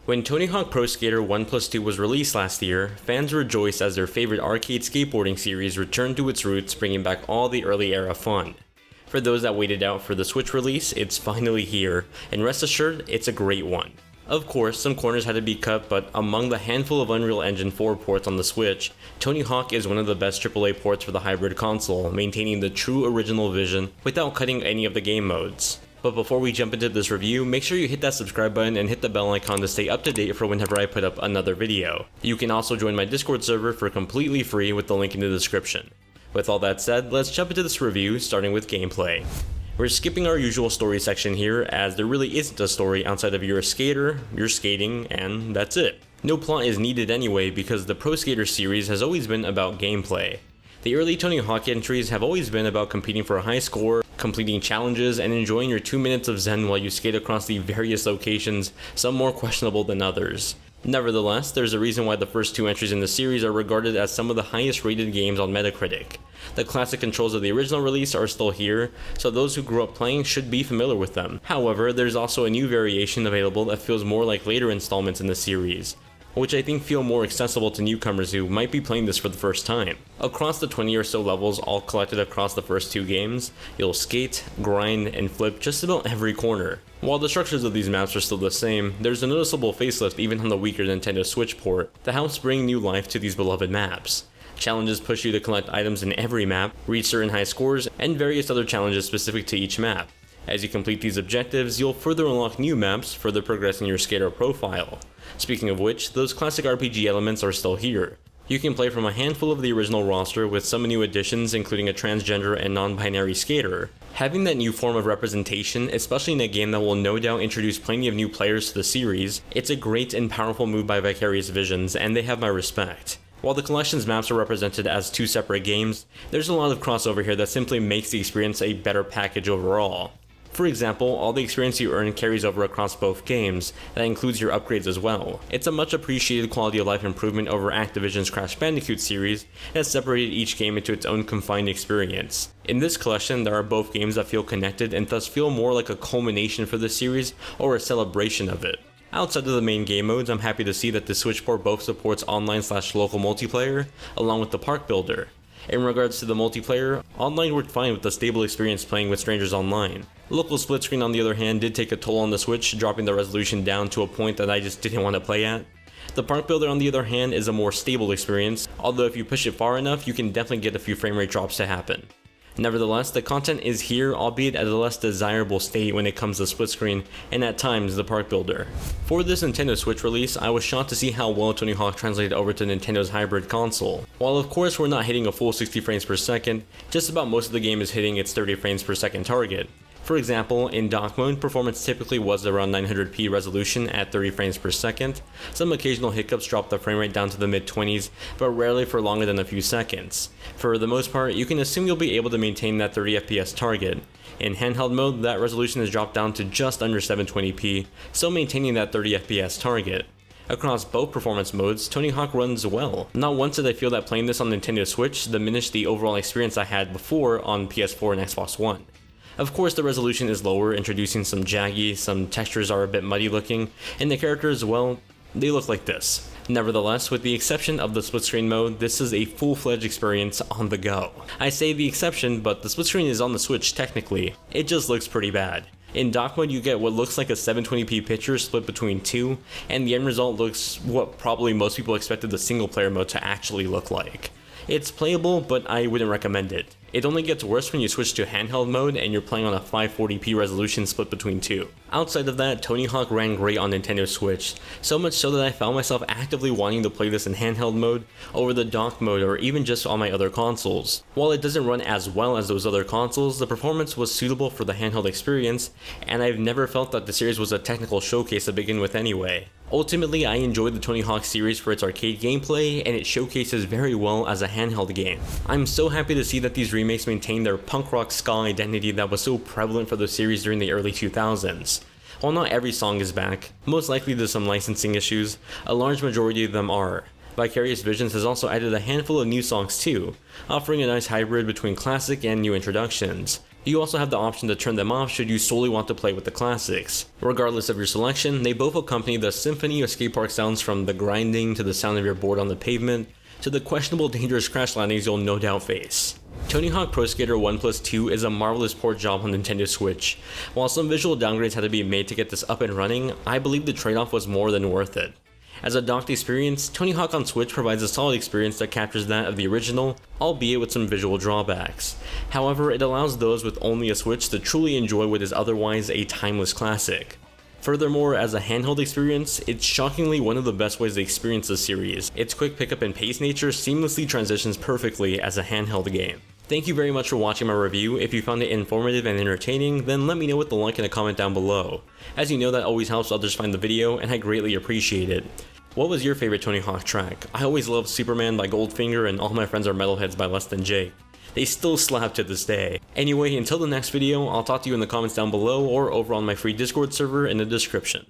When Tony Hawk Pro Skater 1+2 was released last year, fans rejoiced as their favorite arcade skateboarding series returned to its roots, bringing back all the early era fun. For those that waited out for the Switch release, it's finally here, and rest assured, it's a great one. Of course, some corners had to be cut, but among the handful of Unreal Engine 4 ports on the Switch, Tony Hawk is one of the best AAA ports for the hybrid console, maintaining the true original vision without cutting any of the game modes. But before we jump into this review, make sure you hit that subscribe button and hit the bell icon to stay up to date for whenever I put up another video. You can also join my Discord server for completely free with the link in the description. With all that said, let's jump into this review, starting with gameplay. We're skipping our usual story section here, as there really isn't a story outside of you're a skater, you're skating, and that's it. No plot is needed anyway because the Pro Skater series has always been about gameplay. The early Tony Hawk entries have always been about competing for a high score, completing challenges, and enjoying your 2 minutes of zen while you skate across the various locations, some more questionable than others. Nevertheless, there's a reason why the first 2 entries in the series are regarded as some of the highest rated games on Metacritic. The classic controls of the original release are still here, so those who grew up playing should be familiar with them. However, there's also a new variation available that feels more like later installments in the series, which I think feel more accessible to newcomers who might be playing this for the first time. Across the 20 or so levels all collected across the first 2 games, you'll skate, grind, and flip just about every corner. While the structures of these maps are still the same, there's a noticeable facelift even on the weaker Nintendo Switch port that helps bring new life to these beloved maps. Challenges push you to collect items in every map, reach certain high scores, and various other challenges specific to each map. As you complete these objectives, you'll further unlock new maps, further progressing your skater profile. Speaking of which, those classic RPG elements are still here. You can play from a handful of the original roster with some new additions including a transgender and non-binary skater. Having that new form of representation, especially in a game that will no doubt introduce plenty of new players to the series, it's a great and powerful move by Vicarious Visions, and they have my respect. While the collection's maps are represented as 2 separate games, there's a lot of crossover here that simply makes the experience a better package overall. For example, all the experience you earn carries over across both games, that includes your upgrades as well. It's a much appreciated quality of life improvement over Activision's Crash Bandicoot series that separated each game into its own confined experience. In this collection, there are both games that feel connected and thus feel more like a culmination for the series or a celebration of it. Outside of the main game modes, I'm happy to see that the Switch port both supports online/local multiplayer, along with the Park Builder. In regards to the multiplayer, online worked fine with a stable experience playing with strangers online. Local split screen on the other hand did take a toll on the Switch, dropping the resolution down to a point that I just didn't want to play at. The Park Builder on the other hand is a more stable experience, although if you push it far enough you can definitely get a few frame rate drops to happen. Nevertheless, the content is here, albeit at a less desirable state when it comes to split screen and at times the Park Builder. For this Nintendo Switch release, I was shocked to see how well Tony Hawk translated over to Nintendo's hybrid console. While of course we're not hitting a full 60 frames per second, just about most of the game is hitting its 30 frames per second target. For example, in dock mode, performance typically was around 900p resolution at 30 frames per second. Some occasional hiccups drop the frame rate down to the mid-20s, but rarely for longer than a few seconds. For the most part, you can assume you'll be able to maintain that 30 FPS target. In handheld mode, that resolution is dropped down to just under 720p, still maintaining that 30 FPS target. Across both performance modes, Tony Hawk runs well. Not once did I feel that playing this on Nintendo Switch diminished the overall experience I had before on PS4 and Xbox One. Of course, the resolution is lower, introducing some jaggy, some textures are a bit muddy looking, and the characters, well, they look like this. Nevertheless, with the exception of the split screen mode, this is a full-fledged experience on the go. I say the exception, but the split screen is on the Switch technically. It just looks pretty bad. In dock mode, you get what looks like a 720p picture split between 2, and the end result looks what probably most people expected the single player mode to actually look like. It's playable, but I wouldn't recommend it. It only gets worse when you switch to handheld mode and you're playing on a 540p resolution split between 2. Outside of that, Tony Hawk ran great on Nintendo Switch, so much so that I found myself actively wanting to play this in handheld mode over the dock mode or even just on my other consoles. While it doesn't run as well as those other consoles, the performance was suitable for the handheld experience, and I've never felt that the series was a technical showcase to begin with anyway. Ultimately, I enjoyed the Tony Hawk series for its arcade gameplay, and it showcases very well as a handheld game. I'm so happy to see that these remakes maintain their punk rock ska identity that was so prevalent for the series during the early 2000s. While not every song is back, most likely due to some licensing issues, a large majority of them are. Vicarious Visions has also added a handful of new songs too, offering a nice hybrid between classic and new introductions. You also have the option to turn them off should you solely want to play with the classics. Regardless of your selection, they both accompany the symphony of skate park sounds, from the grinding to the sound of your board on the pavement, to the questionable dangerous crash landings you'll no doubt face. Tony Hawk Pro Skater 1+2 is a marvelous port job on Nintendo Switch. While some visual downgrades had to be made to get this up and running, I believe the trade-off was more than worth it. As a docked experience, Tony Hawk on Switch provides a solid experience that captures that of the original, albeit with some visual drawbacks. However, it allows those with only a Switch to truly enjoy what is otherwise a timeless classic. Furthermore, as a handheld experience, it's shockingly one of the best ways to experience the series. Its quick pickup and pace nature seamlessly transitions perfectly as a handheld game. Thank you very much for watching my review. If you found it informative and entertaining, then let me know with the like and a comment down below. As you know, that always helps others find the video, and I greatly appreciate it. What was your favorite Tony Hawk track? I always loved Superman by Goldfinger, and All My Friends Are Metalheads by Less Than Jake. They still slap to this day. Anyway, until the next video, I'll talk to you in the comments down below or over on my free Discord server in the description.